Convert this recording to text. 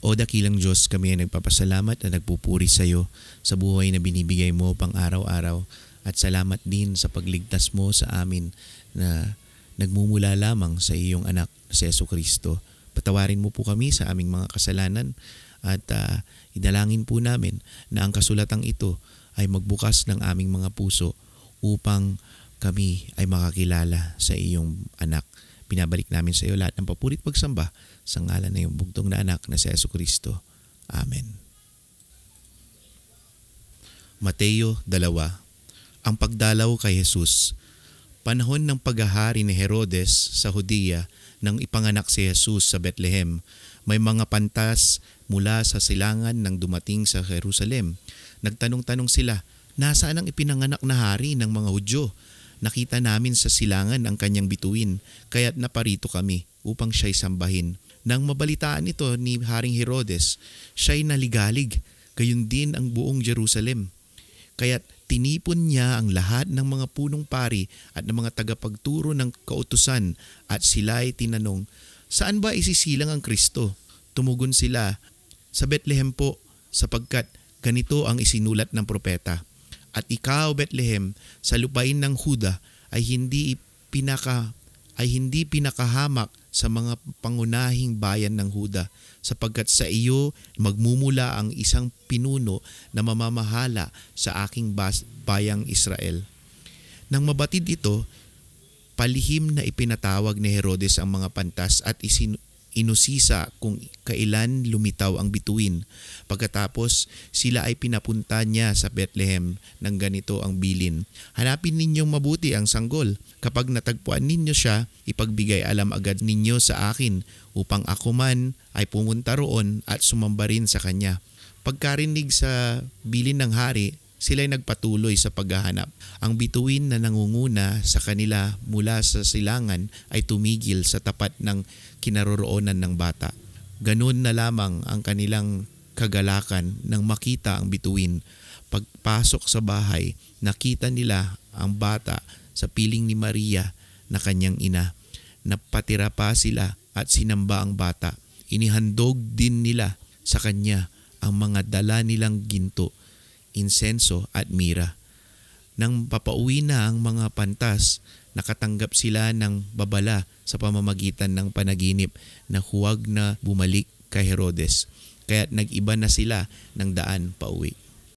O dakilang Diyos, kami ay nagpapasalamat at nagpupuri sa iyo sa buhay na binibigay mo pang araw-araw. At salamat din sa pagligtas mo sa amin na nagmumula lamang sa iyong anak si Jesucristo. Patawarin mo po kami sa aming mga kasalanan at idalangin po namin na ang kasulatang ito ay magbukas ng aming mga puso upang kami ay makakilala sa iyong anak. Binabalik namin sa iyo lahat ng papurit pagsamba sa ngalan na iyong bugtong na anak na si Jesucristo. Amen. Mateo 2. Ang pagdalaw kay Jesus. Panahon ng paghahari ni Herodes sa Judea nang ipanganak si Jesus sa Bethlehem, may mga pantas mula sa silangan nang dumating sa Jerusalem. Nagtanong-tanong sila, nasaan ang ipinanganak na hari ng mga Hudyo? Nakita namin sa silangan ang kanyang bituin, kaya't naparito kami upang siya'y sambahin. Nang mabalitaan ito ni Haring Herodes, siya'y naligalig, gayon din ang buong Jerusalem. Kaya't tinipon niya ang lahat ng mga punong pari at ng mga tagapagturo ng kautusan at sila'y tinanong, saan ba isisilang ang Kristo? Tumugon sila, sa Bethlehem po, sapagkat ganito ang isinulat ng propeta. At ikaw, Bethlehem, sa lupain ng Huda ay hindi pinakahamak sa mga pangunahing bayan ng Huda, sapagkat sa iyo magmumula ang isang pinuno na mamamahala sa aking bayang Israel. Nang mabatid ito, palihim na ipinatawag ni Herodes ang mga pantas at inusisa kung kailan lumitaw ang bituin. Pagkatapos, sila ay pinapunta niya sa Bethlehem ng ganito ang bilin. Hanapin ninyong mabuti ang sanggol. Kapag natagpuan ninyo siya, ipagbigay alam agad ninyo sa akin upang ako man ay pumunta roon at sumamba rin sa kanya. Pagkarinig sa bilin ng hari, sila'y nagpatuloy sa paghahanap. Ang bituin na nangunguna sa kanila mula sa silangan ay tumigil sa tapat ng kinaroroonan ng bata. Ganun na lamang ang kanilang kagalakan nang makita ang bituin. Pagpasok sa bahay, nakita nila ang bata sa piling ni Maria na kanyang ina. Napatira pa sila at sinamba ang bata. Inihandog din nila sa kanya ang mga dala nilang ginto, insenso at mira. Nang papauwi na ang mga pantas, nakatanggap sila ng babala sa pamamagitan ng panaginip na huwag na bumalik kay Herodes. Kaya't nag-iba na sila ng daan pauwi.